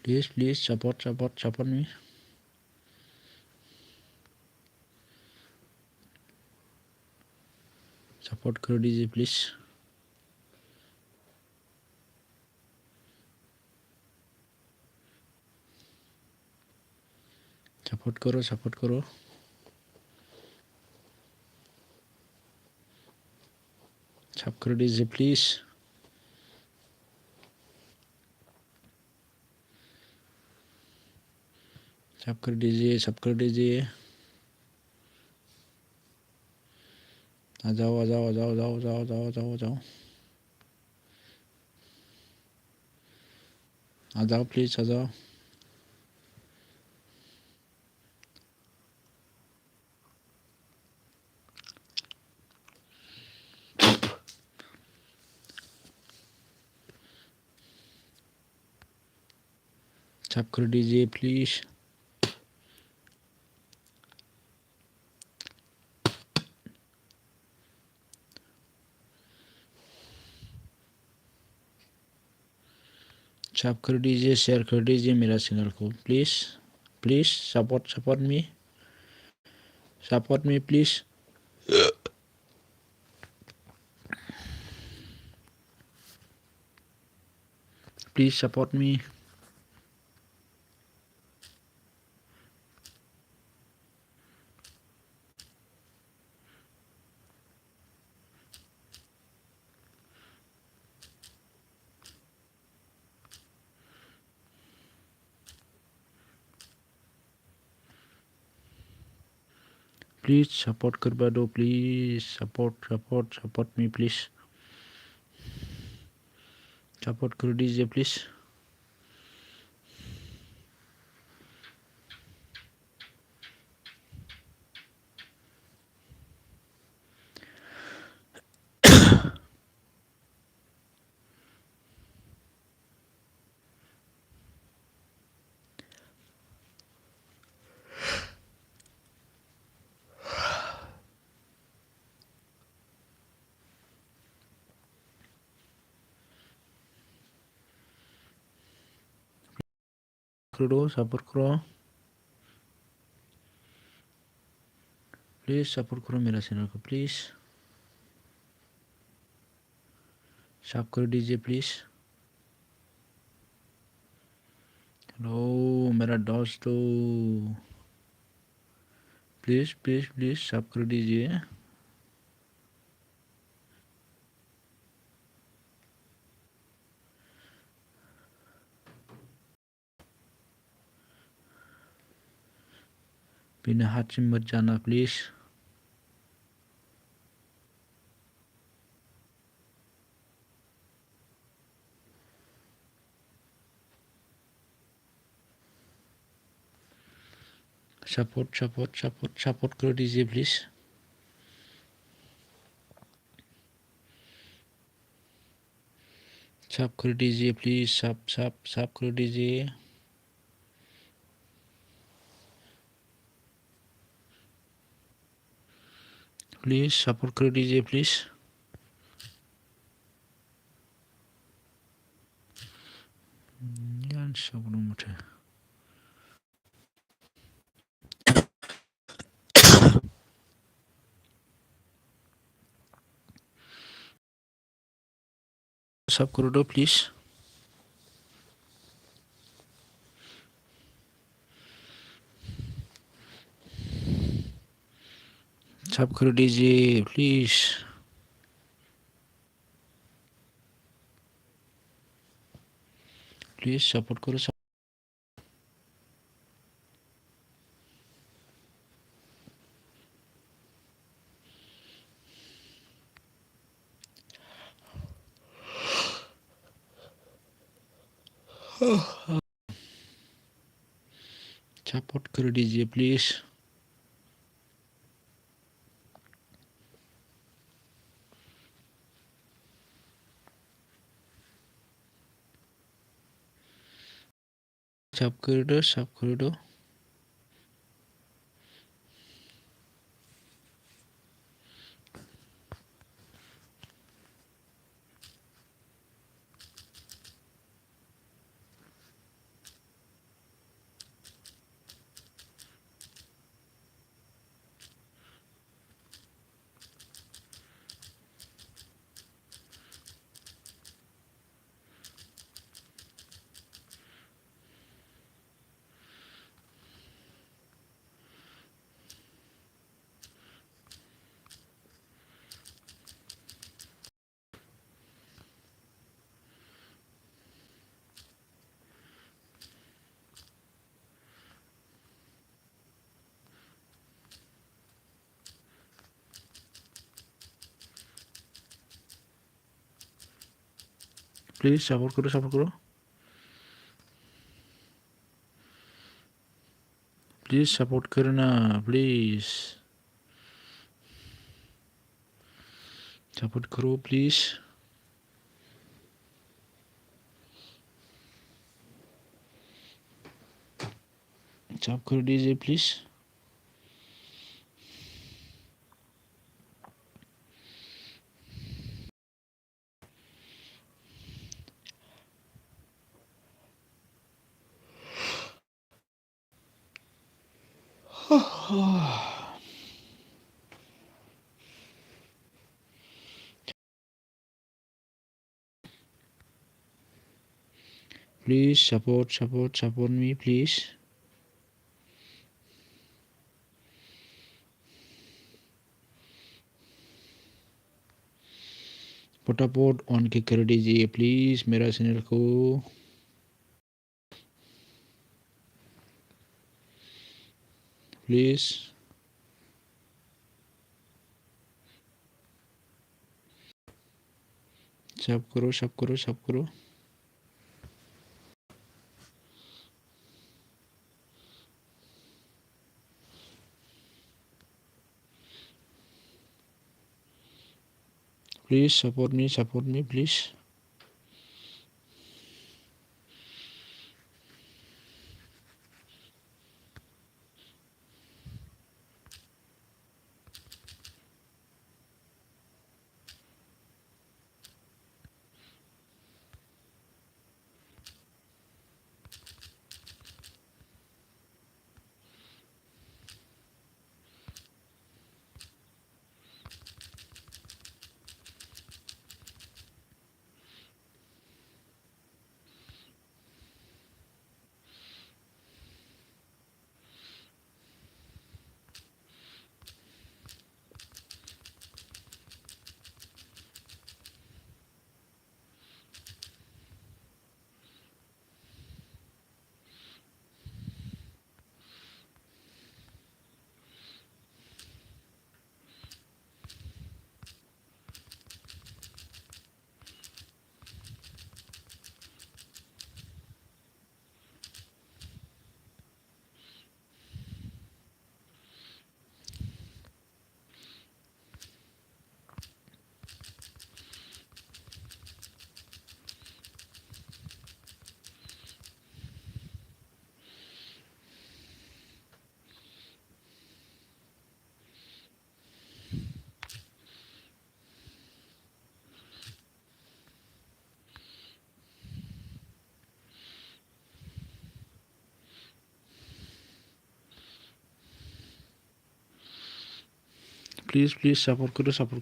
Please support me. Support करो DJ please. Support करो. Support करो डीजे प्लीज. सब कर दीजिए. आ जाओ. आ जाओ प्लीज. आ जाओ. सब कर दीजिए प्लीज. सब कर दीजिए. शेयर कर दीजिए मेरा चैनल को please support me please. Please support me. Please support करवा दो. Please support me please. Support कर दीजिए प्लीज. सपोर्ट करो प्लीज. सपोर्ट करो मेरा चैनल को प्लीज. सब कर दीजिए प्लीज. हेलो मेरा दोस्तों. प्लीज सब कर दीजिए. बिना हाथ से मत जाना प्लीज. सपोर्ट कर दीजिए प्लीज. सब कर दीजिए प्लीज. सब कर दीजिए. प्लीज सपोर्ट कर दीजिए प्लीज. सब मुझे सब कर दो प्लीज. सब कर दीजिए प्लीज. प्लीज सपोर्ट करो. सपोर्ट कर दीजिए प्लीज. सब कर दो. प्लीज सपोर्ट करो सपोर्ट करो प्लीज सपोर्ट करना प्लीज सपोर्ट करो प्लीज सब कर दीजिए please please support me please फटाफट ऑन के कर दीजिए प्लीज मेरा चैनल को प्लीज सब करो सब करो सब करो please support me please please support करो support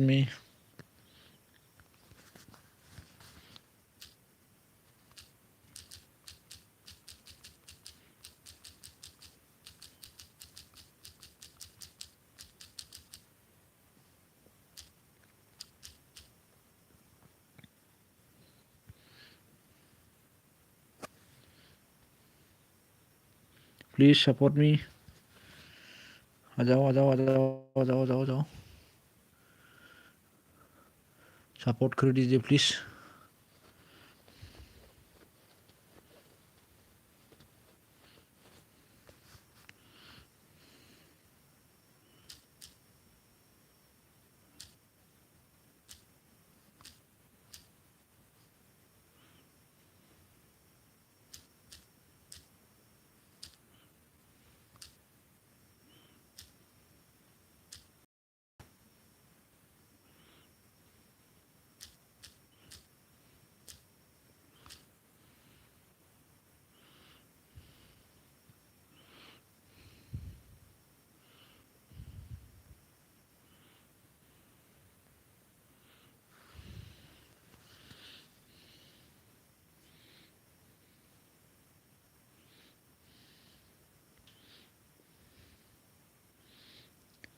me please support me आ जाओ सपोर्ट कर दीजिए प्लीज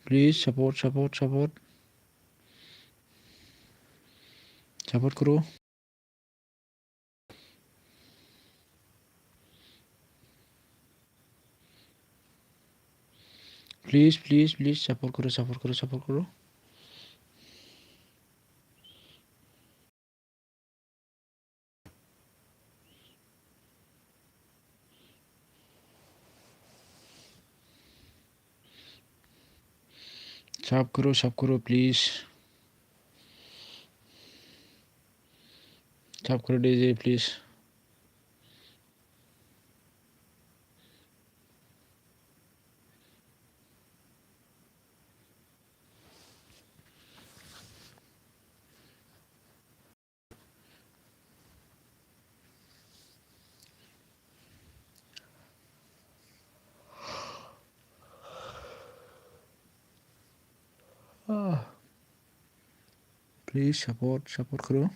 प्लीज सपोर्ट सपोर्ट करो। प्लीज़ प्लीज़ प्लीज़ सपोर्ट करो, सपोर्ट करो, सपोर्ट करो। सब करो प्लीज़। सब करो डीजे प्लीज़। प्लीज़ सपोर्ट करो।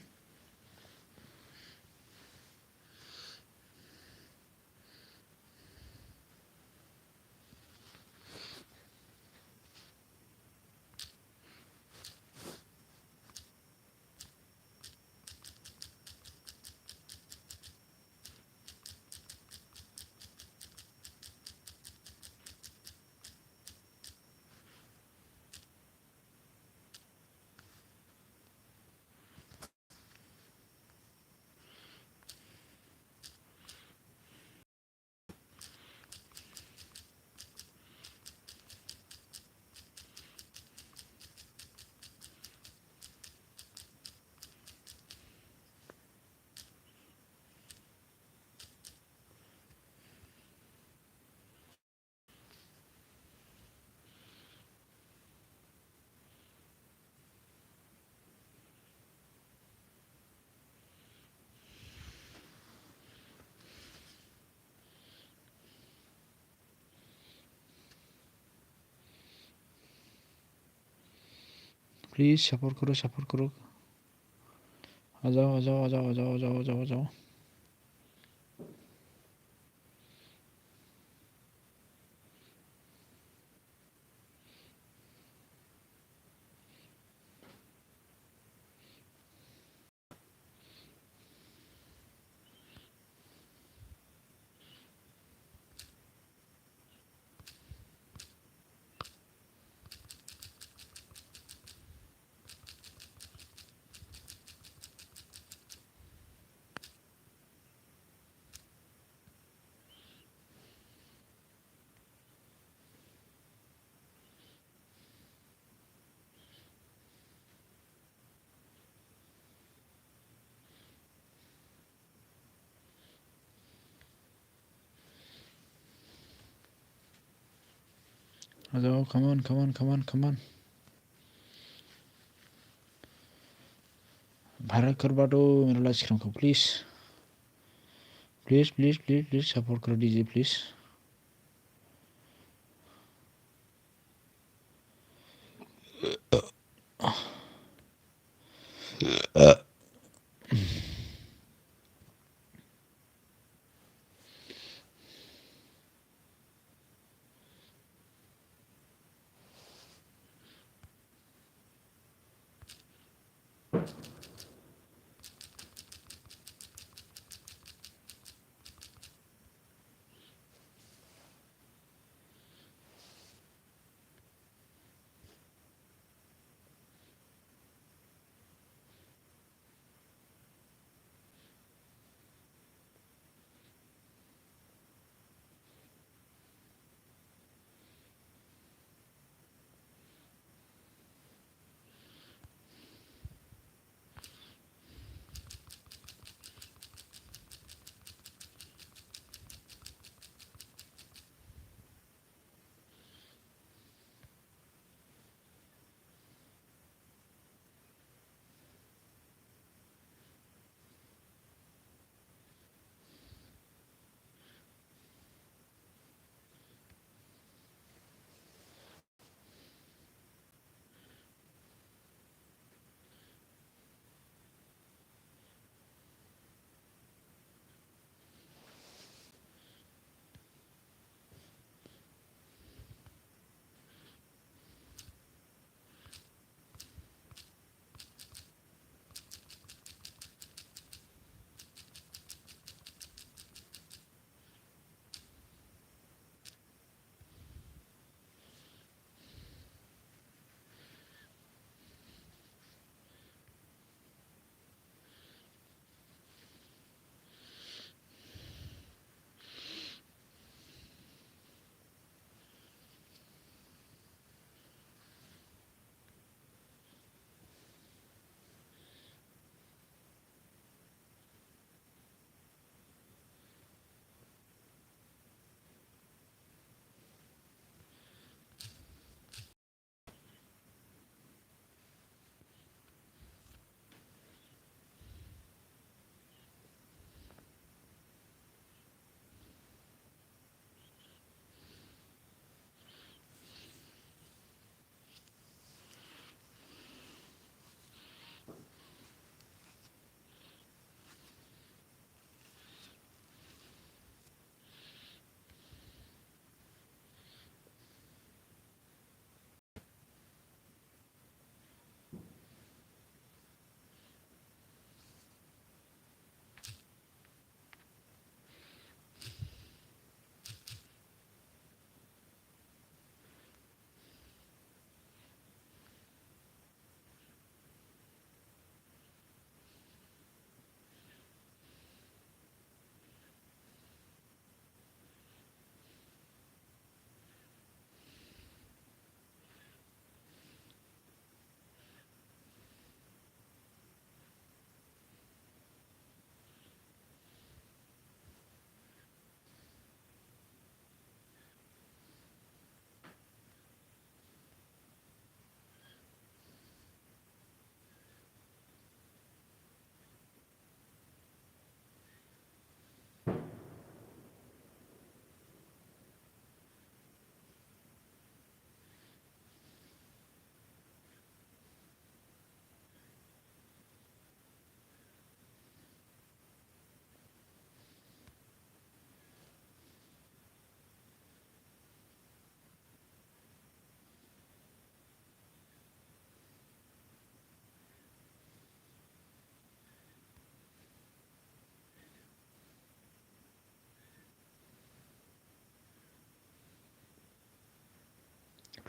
प्लीज़ सपोर्ट करो, सपोर्ट करो। आ जाओ आ जाओ आ जाओ आ जाओ आ जाओ आ जाओ आ जाओ। आ जाओ, कमान कमान कमान कमान। भारत करवा दो मेरा लाइव स्ट्रीम को please. Please please please please support करो DJ please.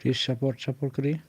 Please support support करिए।